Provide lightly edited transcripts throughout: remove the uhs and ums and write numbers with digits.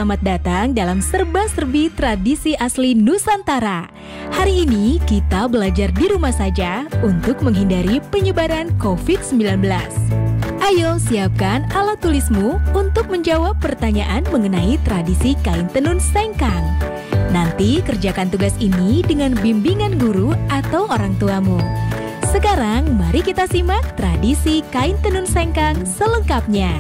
selamat datang dalam serba-serbi tradisi asli Nusantara. Hari ini kita belajar di rumah saja untuk menghindari penyebaran COVID-19. Ayo siapkan alat tulismu untuk menjawab pertanyaan mengenai tradisi kain tenun sengkang. Nanti kerjakan tugas ini dengan bimbingan guru atau orang tuamu. Sekarang mari kita simak tradisi kain tenun sengkang selengkapnya.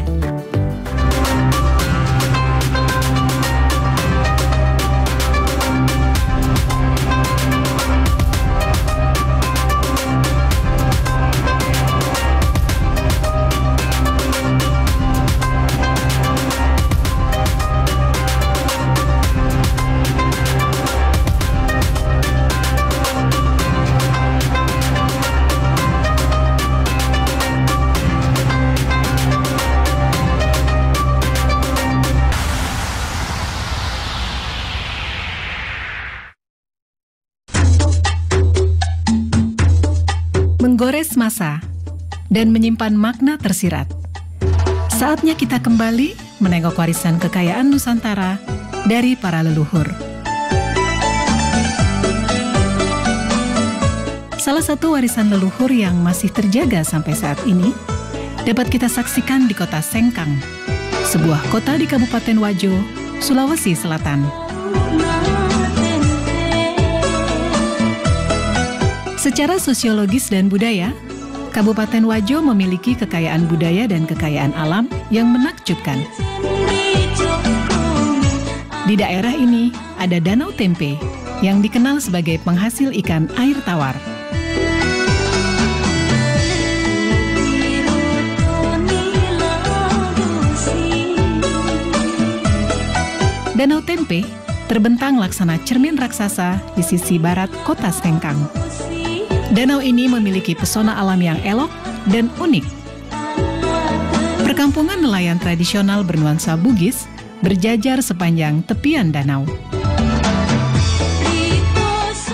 Menggores masa dan menyimpan makna tersirat. Saatnya kita kembali menengok warisan kekayaan Nusantara dari para leluhur. Salah satu warisan leluhur yang masih terjaga sampai saat ini dapat kita saksikan di kota Sengkang, sebuah kota di Kabupaten Wajo, Sulawesi Selatan. Secara sosiologis dan budaya, Kabupaten Wajo memiliki kekayaan budaya dan kekayaan alam yang menakjubkan. Di daerah ini ada Danau Tempe yang dikenal sebagai penghasil ikan air tawar. Danau Tempe terbentang laksana cermin raksasa di sisi barat kota Sengkang. Danau ini memiliki pesona alam yang elok dan unik. Perkampungan nelayan tradisional bernuansa Bugis berjajar sepanjang tepian danau.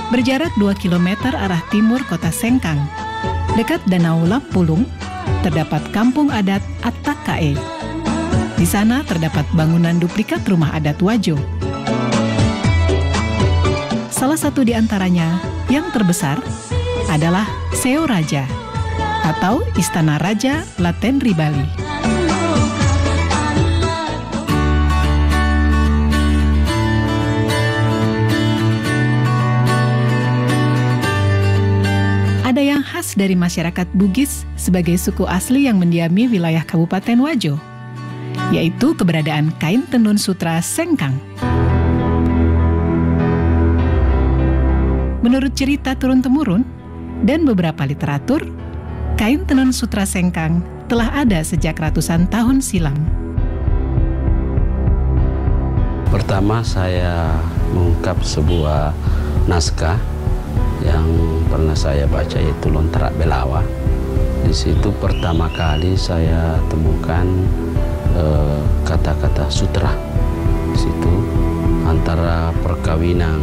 Berjarak 2 km arah timur kota Sengkang, dekat Danau Lampulung, terdapat kampung adat Attakae. Di sana terdapat bangunan duplikat rumah adat Wajo. Salah satu di antaranya yang terbesar adalah Seo Raja atau Istana Raja Latenri Bali. Ada yang khas dari masyarakat Bugis sebagai suku asli yang mendiami wilayah Kabupaten Wajo, yaitu keberadaan kain tenun sutra Sengkang. Menurut cerita turun-temurun dan beberapa literatur, kain tenun sutra Sengkang telah ada sejak ratusan tahun silam. Pertama saya mengungkap sebuah naskah yang pernah saya baca, yaitu Lontrak Belawa. Di situ pertama kali saya temukan kata-kata sutra. Di situ antara perkawinan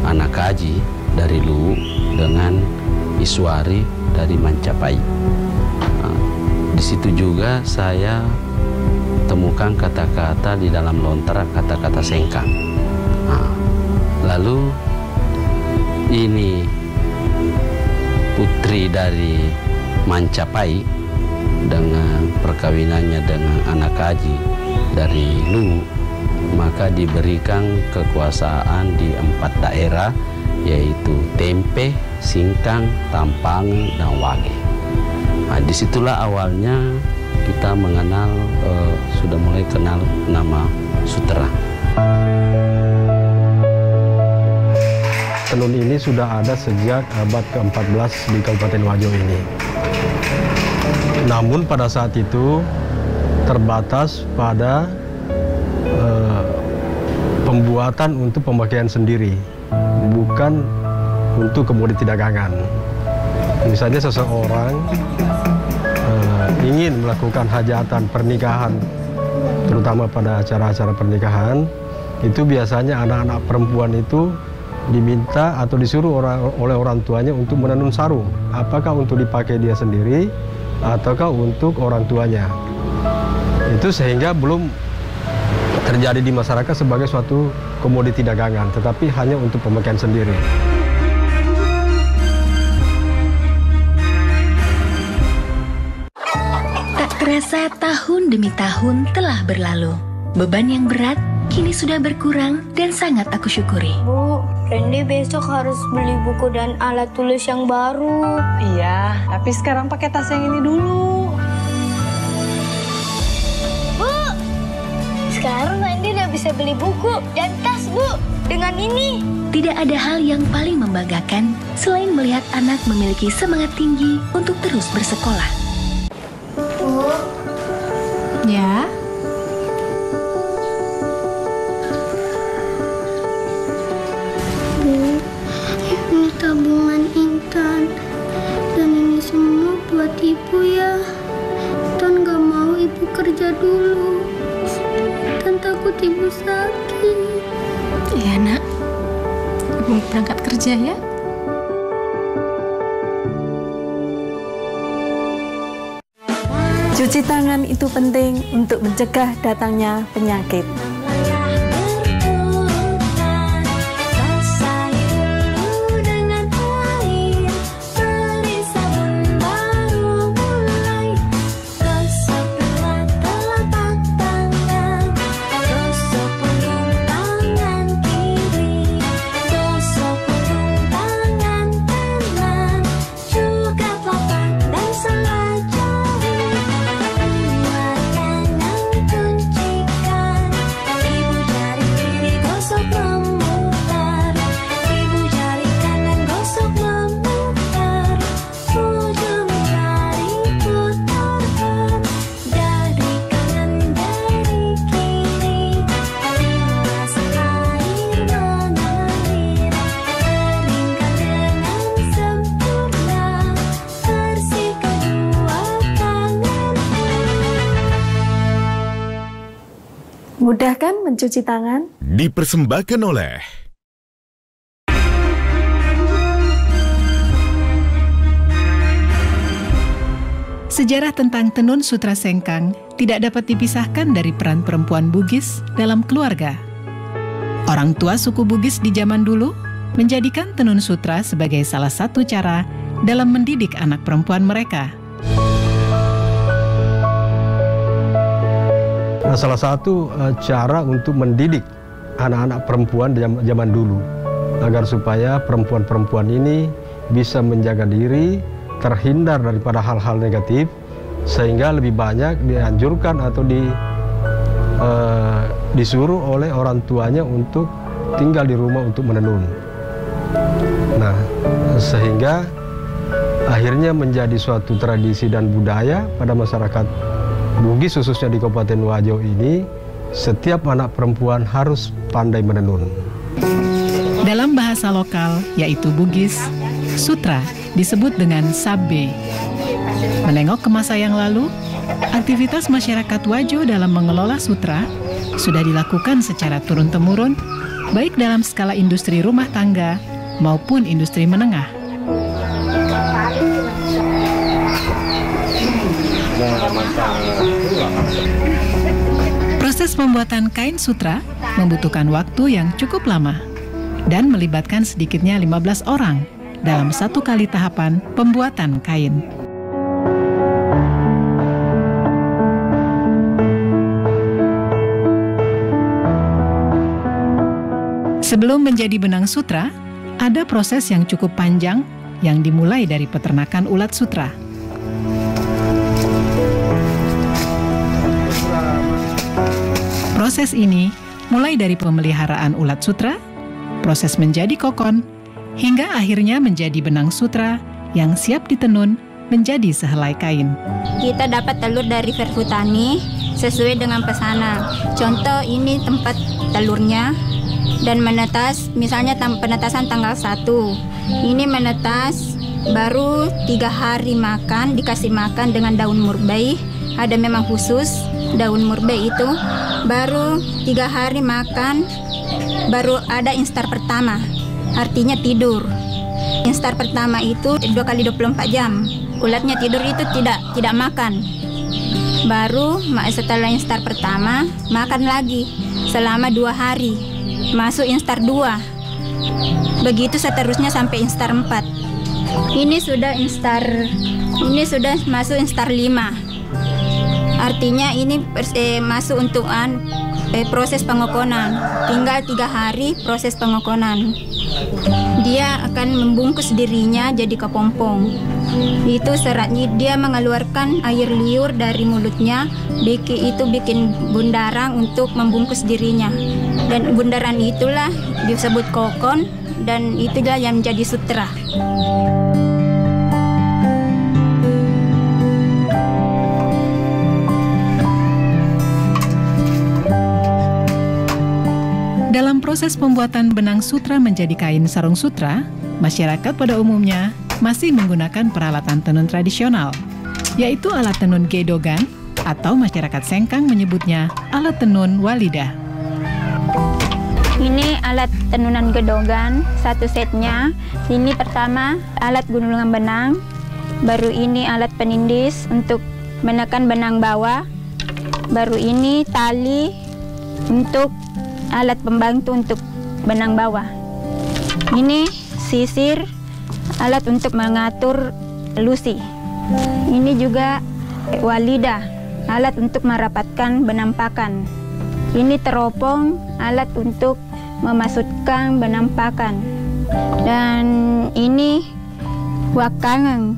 anak kaji dari Luwu dengan Iswari dari Mancapai. Di situ juga saya temukan kata-kata di dalam lontrak, kata-kata Sengkang. Lalu ini putri dari Mancapai dengan perkawinannya dengan anak kaji dari Luwu, maka diberikan kekuasaan di 4 daerah, yaitu Tempe, Singkang, Tampang, dan Wage. Disitulah awalnya kita mengenal, sudah mulai kenal nama sutra. Tenun ini sudah ada sejak abad ke-14 di Kabupaten Wajo ini. Namun pada saat itu terbatas pada pembuatan untuk pemakaian sendiri, bukan untuk komoditi dagangan. Misalnya seseorang ingin melakukan hajatan pernikahan, terutama pada acara-acara pernikahan, itu biasanya anak-anak perempuan itu diminta atau disuruh oleh orang tuanya untuk menenun sarung. Apakah untuk dipakai dia sendiri ataukah untuk orang tuanya. Itu sehingga belum terjadi di masyarakat sebagai suatu komoditi dagangan, tetapi hanya untuk pemakaian sendiri. Tak terasa tahun demi tahun telah berlalu. Beban yang berat kini sudah berkurang dan sangat aku syukuri. Bu, Randy besok harus beli buku dan alat tulis yang baru. Iya, tapi sekarang pakai tas yang ini dulu. Bu, sekarang Randy udah bisa beli buku dan tas, Bu. Dengan ini. Tidak ada hal yang paling membanggakan selain melihat anak memiliki semangat tinggi untuk terus bersekolah. Bu, Ya, Bu, ini tabungan Intan. Dan ini semua buat Ibu ya. Intan gak mau Ibu kerja dulu. Intan takut Ibu sakit. ya nak. Ibu berangkat kerja ya. Cuci tangan itu penting untuk mencegah datangnya penyakit. Mudah kan mencuci tangan? Dipersembahkan oleh Sejarah tentang Tenun Sutra Sengkang tidak dapat dipisahkan dari peran perempuan Bugis dalam keluarga. Orang tua suku Bugis di zaman dulu menjadikan tenun sutra sebagai salah satu cara dalam mendidik anak perempuan mereka. Nah, salah satu cara untuk mendidik anak-anak perempuan di zaman dulu agar supaya perempuan-perempuan ini bisa menjaga diri, terhindar daripada hal-hal negatif, sehingga lebih banyak dianjurkan atau disuruh oleh orang tuanya untuk tinggal di rumah untuk menenun. Nah, sehingga akhirnya menjadi suatu tradisi dan budaya pada masyarakat Bugis, khususnya di Kabupaten Wajo ini, setiap anak perempuan harus pandai menenun. Dalam bahasa lokal, yaitu Bugis, sutra disebut dengan sabbe. Menengok ke masa yang lalu, aktivitas masyarakat Wajo dalam mengelola sutra sudah dilakukan secara turun-temurun, baik dalam skala industri rumah tangga maupun industri menengah. Proses pembuatan kain sutra membutuhkan waktu yang cukup lama dan melibatkan sedikitnya 15 orang dalam satu kali tahapan pembuatan kain. Sebelum menjadi benang sutra, ada proses yang cukup panjang yang dimulai dari peternakan ulat sutra. Proses ini mulai dari pemeliharaan ulat sutra, proses menjadi kokon, hingga akhirnya menjadi benang sutra yang siap ditenun menjadi sehelai kain. Kita dapat telur dari Verhutani sesuai dengan pesanan. Contoh ini tempat telurnya dan menetas, misalnya penetasan tanggal 1. Ini menetas baru 3 hari makan, dikasih makan dengan daun murbei. Ada memang khusus daun murbei itu. Baru 3 hari makan, baru ada instar pertama, artinya tidur. Instar pertama itu 2 kali 24 jam. Ulatnya tidur itu tidak makan. Baru setelah instar pertama, makan lagi. selama 2 hari, masuk instar 2. Begitu seterusnya sampai instar 4. Ini sudah masuk instar 5. Artinya ini masuk untuk proses pengokonan. Tinggal 3 hari proses pengokonan. Dia akan membungkus dirinya jadi kepompong. Itu seratnya, dia mengeluarkan air liur dari mulutnya. Itu bikin bundaran untuk membungkus dirinya. Dan bundaran itulah disebut kokon, dan itulah yang menjadi sutra. Dalam proses pembuatan benang sutra menjadi kain sarung sutra, masyarakat pada umumnya masih menggunakan peralatan tenun tradisional, yaitu alat tenun gedogan atau masyarakat Sengkang menyebutnya alat tenun walidah. Ini alat tenunan gedogan, 1 setnya. Ini pertama alat gulungan benang, baru ini alat penindis untuk menekan benang bawah, baru ini tali untuk alat pembantu untuk benang bawah. Ini sisir, alat untuk mengatur lusi. Ini juga walidah, alat untuk merapatkan benang pakan. Ini teropong, alat untuk memasukkan benang pakan. Dan ini wakangan,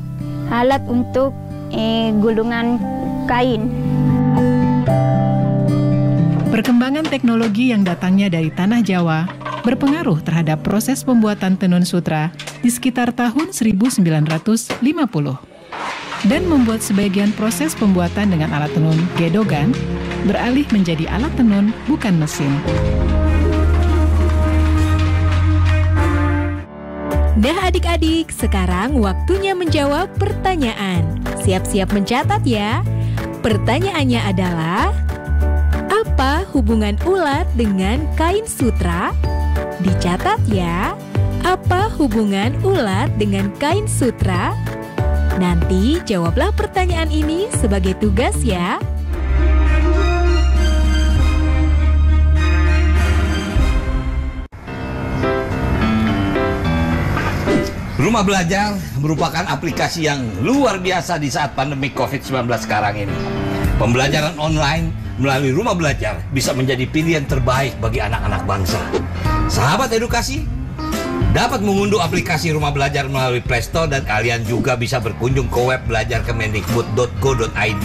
alat untuk gulungan kain. Perkembangan teknologi yang datangnya dari tanah Jawa berpengaruh terhadap proses pembuatan tenun sutra di sekitar tahun 1950 dan membuat sebagian proses pembuatan dengan alat tenun gedogan beralih menjadi alat tenun bukan mesin. Nah adik-adik, sekarang waktunya menjawab pertanyaan. Siap-siap mencatat ya. Pertanyaannya adalah, apa hubungan ulat dengan kain sutra? Dicatat ya. Apa hubungan ulat dengan kain sutra? Nanti jawablah pertanyaan ini sebagai tugas ya. Rumah Belajar merupakan aplikasi yang luar biasa di saat pandemi COVID-19 sekarang ini. Pembelajaran online melalui Rumah Belajar bisa menjadi pilihan terbaik bagi anak-anak bangsa. Sahabat edukasi, dapat mengunduh aplikasi Rumah Belajar melalui Play Store dan kalian juga bisa berkunjung ke web belajarkemendikbud.go.id.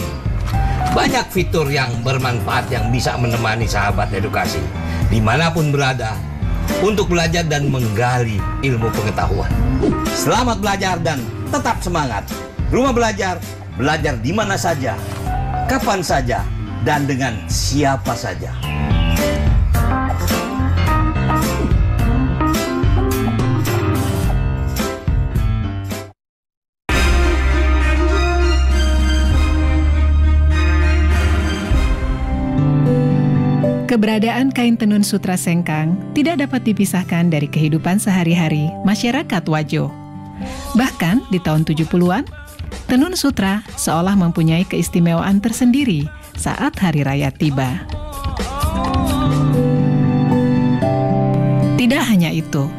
Banyak fitur yang bermanfaat yang bisa menemani sahabat edukasi dimanapun berada untuk belajar dan menggali ilmu pengetahuan. Selamat belajar dan tetap semangat. Rumah Belajar, belajar di mana saja, kapan saja, dan dengan siapa saja. Keberadaan kain tenun sutra Sengkang tidak dapat dipisahkan dari kehidupan sehari-hari masyarakat Wajo. Bahkan di tahun 70-an, tenun sutra seolah mempunyai keistimewaan tersendiri saat hari raya tiba. Tidak hanya itu,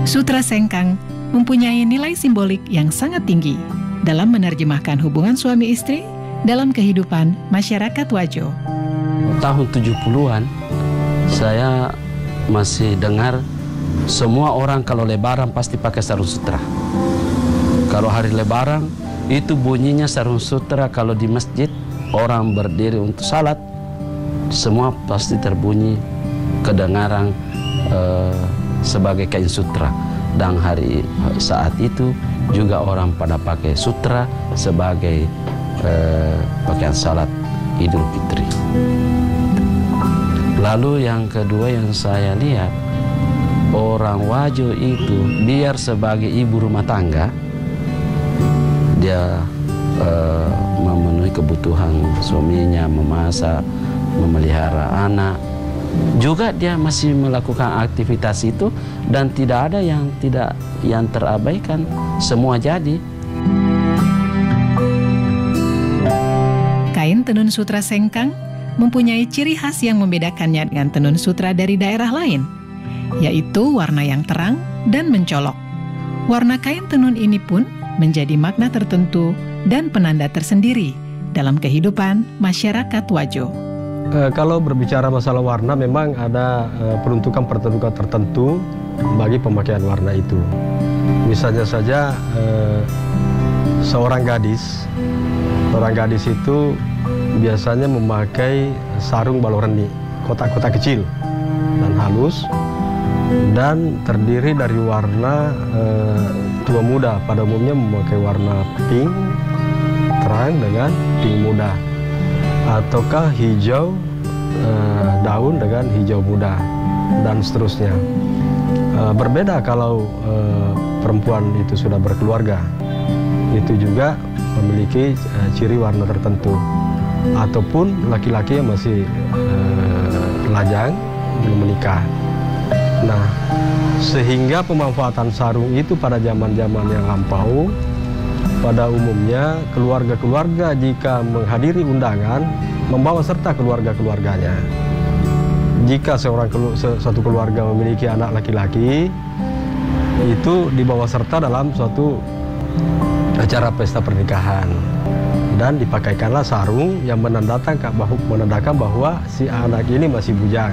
sutra Sengkang mempunyai nilai simbolik yang sangat tinggi dalam menerjemahkan hubungan suami istri dalam kehidupan masyarakat Wajo. Tahun 70-an, saya masih dengar semua orang kalau lebaran pasti pakai sarung sutra. Kalau hari lebaran, itu bunyinya sarung sutra. Kalau di masjid, orang berdiri untuk salat, semua pasti terbunyi kedengaran sebagai kain sutra. Dan saat itu juga orang pada pakai sutra sebagai pakaian salat Idul Fitri. Lalu yang kedua yang saya lihat, orang Wajo itu biar sebagai ibu rumah tangga, dia memenuhi kebutuhan suaminya, memasak, memelihara anak. Juga dia masih melakukan aktivitas itu dan tidak ada yang terabaikan, semua jadi. Kain tenun sutra Sengkang mempunyai ciri khas yang membedakannya dengan tenun sutra dari daerah lain, yaitu warna yang terang dan mencolok. Warna kain tenun ini pun menjadi makna tertentu dan penanda tersendiri dalam kehidupan masyarakat Wajo. Kalau berbicara masalah warna, memang ada peruntukan tertentu bagi pemakaian warna itu. Misalnya saja seorang gadis itu biasanya memakai sarung baloreni, kotak-kotak kecil dan halus, dan terdiri dari warna tua muda. Pada umumnya memakai warna pink terang dengan pink muda, ataukah hijau daun dengan hijau muda, dan seterusnya. Berbeda kalau perempuan itu sudah berkeluarga, itu juga memiliki ciri warna tertentu, ataupun laki-laki yang masih lajang belum menikah. Nah, sehingga pemanfaatan sarung itu pada zaman-zaman yang lampau, pada umumnya keluarga-keluarga jika menghadiri undangan membawa serta keluarga-keluarganya. Jika satu keluarga memiliki anak laki-laki, itu dibawa serta dalam suatu acara pesta pernikahan, dan dipakaikanlah sarung yang menandakan bahwa si anak ini masih bujang.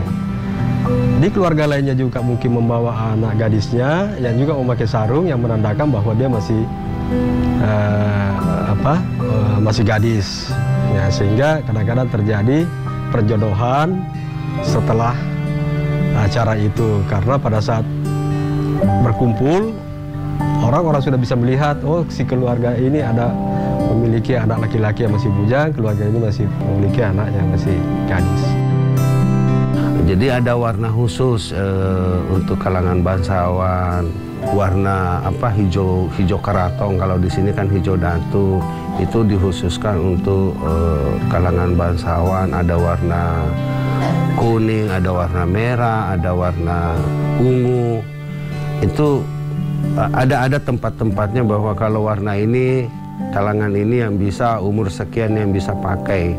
Di keluarga lainnya juga mungkin membawa anak gadisnya yang juga memakai sarung yang menandakan bahwa dia masih masih gadis. Ya, sehingga kadang-kadang terjadi perjodohan setelah acara itu, karena pada saat berkumpul orang-orang sudah bisa melihat, oh si keluarga ini memiliki anak laki-laki yang masih bujang, keluarga ini masih memiliki anak yang masih gadis. Jadi ada warna khusus untuk kalangan bangsawan, warna hijau karatong, kalau di sini kan hijau datu, itu dikhususkan untuk kalangan bangsawan. Ada warna kuning, ada warna merah, ada warna ungu. Itu ada tempat-tempatnya bahwa kalau warna ini, kalangan ini yang bisa, umur sekian yang bisa pakai.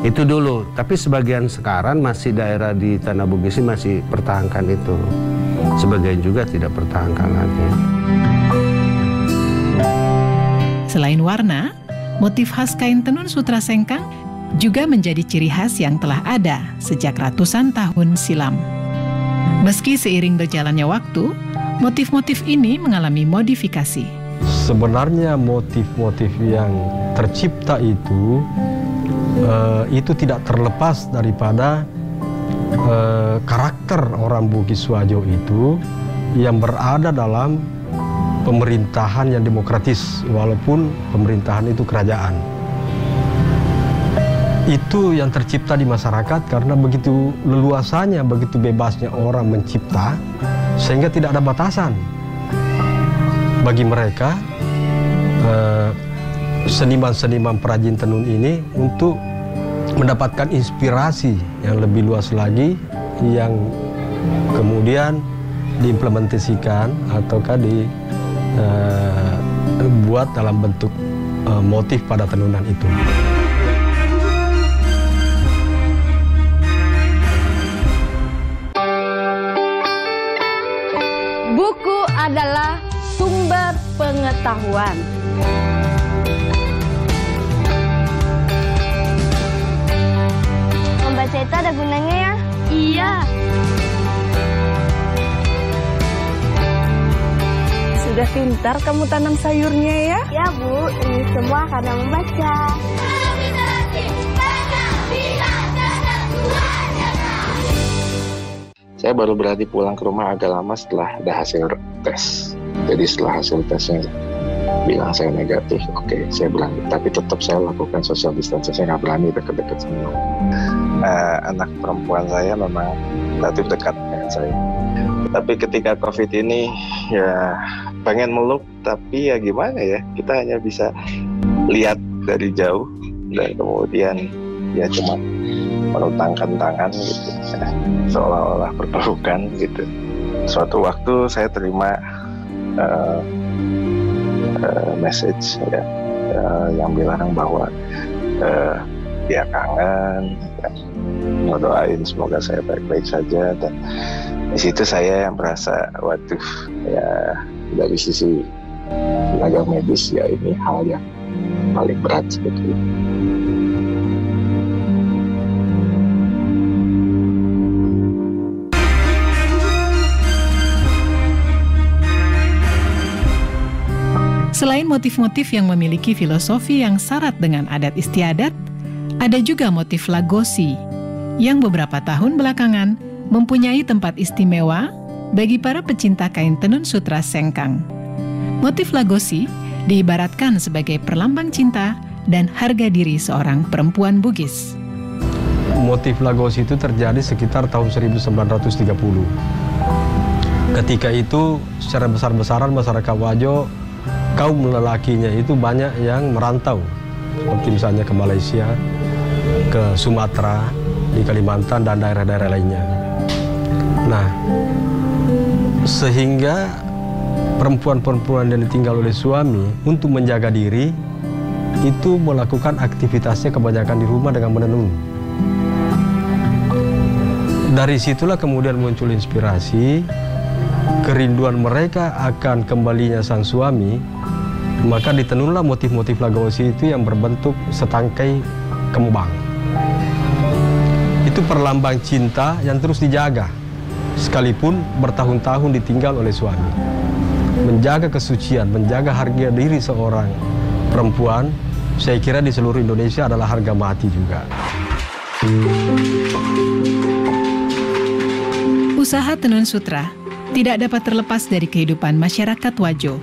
Itu dulu, tapi sebagian sekarang masih daerah di Tanah Bugis masih pertahankan itu. Sebagian juga tidak pertahankan lagi. Selain warna, motif khas kain tenun sutra sengkang juga menjadi ciri khas yang telah ada sejak ratusan tahun silam. Meski seiring berjalannya waktu, motif-motif ini mengalami modifikasi. Sebenarnya motif-motif yang tercipta itu tidak terlepas daripada karakter orang Bugis Wajo itu yang berada dalam pemerintahan yang demokratis, walaupun pemerintahan itu kerajaan. Itu yang tercipta di masyarakat karena begitu leluasanya, begitu bebasnya orang mencipta, sehingga tidak ada batasan bagi mereka seniman-seniman perajin tenun ini untuk mendapatkan inspirasi yang lebih luas lagi, yang kemudian diimplementasikan ataukah dibuat dalam bentuk motif pada tenunan itu. Buku adalah sumber pengetahuan. Membaca itu ada gunanya ya? Iya. Sudah pintar kamu tanam sayurnya ya? Ya Bu, ini semua karena membaca. Saya baru berani pulang ke rumah agak lama setelah ada hasil tes. Jadi setelah hasil tesnya bilang saya negatif, oke, saya berani. Tapi tetap saya lakukan social distancing, saya nggak berani dekat-dekat semua. Anak perempuan saya memang relatif dekat dengan saya. Tapi ketika COVID ini ya pengen meluk, tapi ya gimana ya, kita hanya bisa lihat dari jauh dan kemudian ya cuma menutangkan tangan gitu, seolah-olah berpelukan gitu. Suatu waktu saya terima message ya, yang bilang bahwa dia kangen, doain semoga saya baik-baik saja. Dan di situ saya yang merasa, waduh, ya dari sisi tenaga medis ya ini hal yang paling berat sebetulnya. Selain motif-motif yang memiliki filosofi yang syarat dengan adat istiadat, ada juga motif Lagosi yang beberapa tahun belakangan mempunyai tempat istimewa bagi para pecinta kain tenun sutra Sengkang. Motif Lagosi diibaratkan sebagai perlambang cinta dan harga diri seorang perempuan Bugis. Motif Lagosi itu terjadi sekitar tahun 1930. Ketika itu secara besar-besaran masyarakat Wajo, kaum lelakinya itu banyak yang merantau, seperti misalnya ke Malaysia, ke Sumatera, di Kalimantan, dan daerah-daerah lainnya. Nah, sehingga perempuan-perempuan yang ditinggal oleh suami untuk menjaga diri, itu melakukan aktivitasnya kebanyakan di rumah dengan menenun. Dari situlah kemudian muncul inspirasi, kerinduan mereka akan kembalinya sang suami, maka ditenunlah motif-motif Lagosi itu yang berbentuk setangkai kembang. Itu perlambang cinta yang terus dijaga, sekalipun bertahun-tahun ditinggal oleh suami. Menjaga kesucian, menjaga harga diri seorang perempuan, saya kira di seluruh Indonesia adalah harga mati juga. Usaha tenun sutra tidak dapat terlepas dari kehidupan masyarakat Wajo,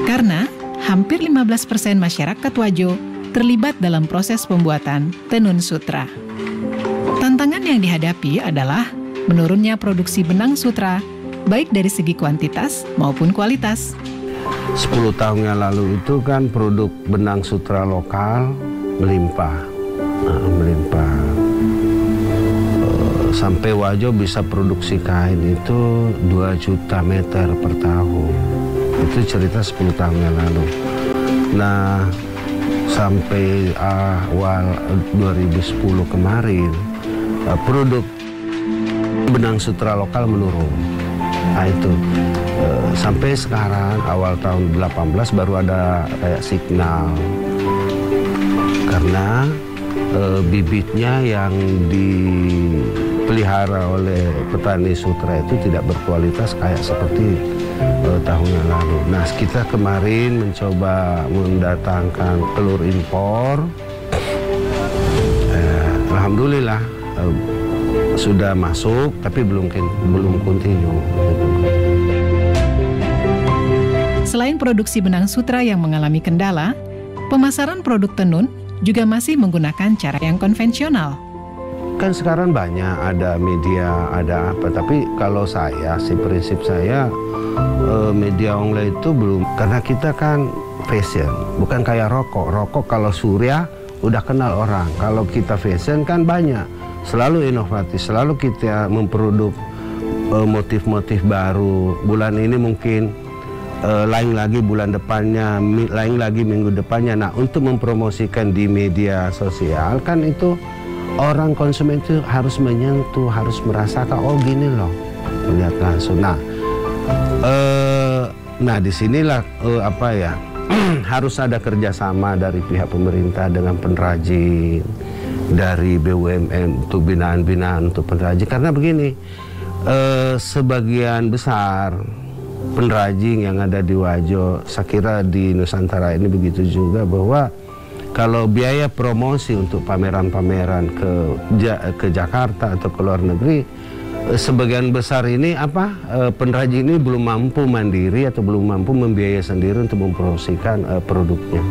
karena hampir 15% masyarakat Wajo terlibat dalam proses pembuatan tenun sutra. Tantangan yang dihadapi adalah menurunnya produksi benang sutra, baik dari segi kuantitas maupun kualitas. 10 tahun yang lalu itu kan produk benang sutra lokal melimpah. Sampai Wajo bisa produksi kain itu 2 juta meter per tahun. Itu cerita 10 tahun yang lalu. Nah, sampai awal 2010 kemarin, produk benang sutra lokal menurun. Nah itu, sampai sekarang awal tahun 18 baru ada kayak signal. Karena bibitnya yang dipelihara oleh petani sutra itu tidak berkualitas kayak seperti tahun yang lalu. Nah, kita kemarin mencoba mendatangkan telur impor. Alhamdulillah sudah masuk, tapi belum continue. Selain produksi benang sutra yang mengalami kendala, pemasaran produk tenun juga masih menggunakan cara yang konvensional. Kan sekarang banyak, ada media, ada apa. Tapi kalau saya, prinsip saya, media online itu belum. Karena kita kan fashion, bukan kayak rokok. Rokok kalau surya udah kenal orang. Kalau kita fashion kan banyak. Selalu inovatif, selalu kita memproduk motif-motif baru. Bulan ini mungkin lain lagi bulan depannya, lain lagi minggu depannya. Nah, untuk mempromosikan di media sosial kan itu orang konsumen itu harus menyentuh, harus merasakan, oh gini loh, melihat langsung. Nah disinilah harus ada kerjasama dari pihak pemerintah dengan pengrajin, dari BUMN untuk binaan-binaan untuk pengrajin. Karena begini, sebagian besar pengrajin yang ada di Wajo, saya kira di Nusantara ini begitu juga, bahwa kalau biaya promosi untuk pameran-pameran ke Jakarta atau ke luar negeri, sebagian besar ini pengrajin ini belum mampu mandiri atau belum mampu membiayai sendiri untuk mempromosikan produknya.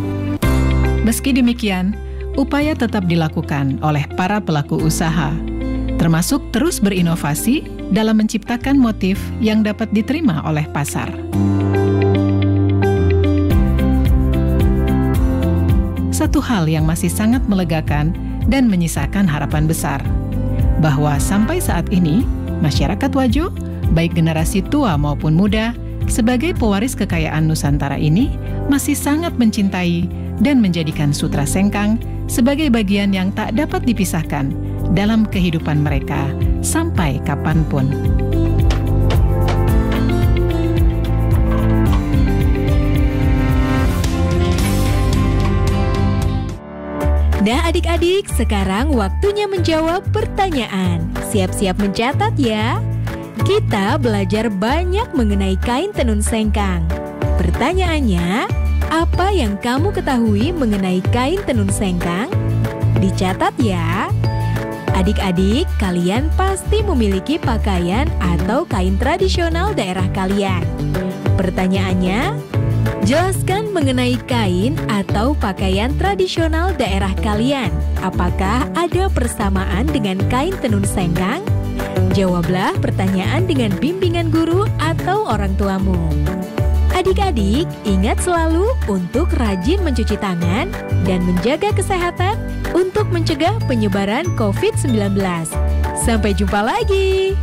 Meski demikian, upaya tetap dilakukan oleh para pelaku usaha, termasuk terus berinovasi dalam menciptakan motif yang dapat diterima oleh pasar. Satu hal yang masih sangat melegakan dan menyisakan harapan besar, bahwa sampai saat ini, masyarakat Wajo, baik generasi tua maupun muda, sebagai pewaris kekayaan Nusantara ini masih sangat mencintai dan menjadikan sutra sengkang sebagai bagian yang tak dapat dipisahkan dalam kehidupan mereka sampai kapanpun. Nah adik-adik, sekarang waktunya menjawab pertanyaan. Siap-siap mencatat ya. Kita belajar banyak mengenai kain tenun sengkang. Pertanyaannya, apa yang kamu ketahui mengenai kain tenun sengkang? Dicatat ya. Adik-adik, kalian pasti memiliki pakaian atau kain tradisional daerah kalian. Pertanyaannya, jelaskan mengenai kain atau pakaian tradisional daerah kalian. Apakah ada persamaan dengan kain tenun sengkang? Jawablah pertanyaan dengan bimbingan guru atau orang tuamu. Adik-adik, ingat selalu untuk rajin mencuci tangan dan menjaga kesehatan untuk mencegah penyebaran COVID-19. Sampai jumpa lagi.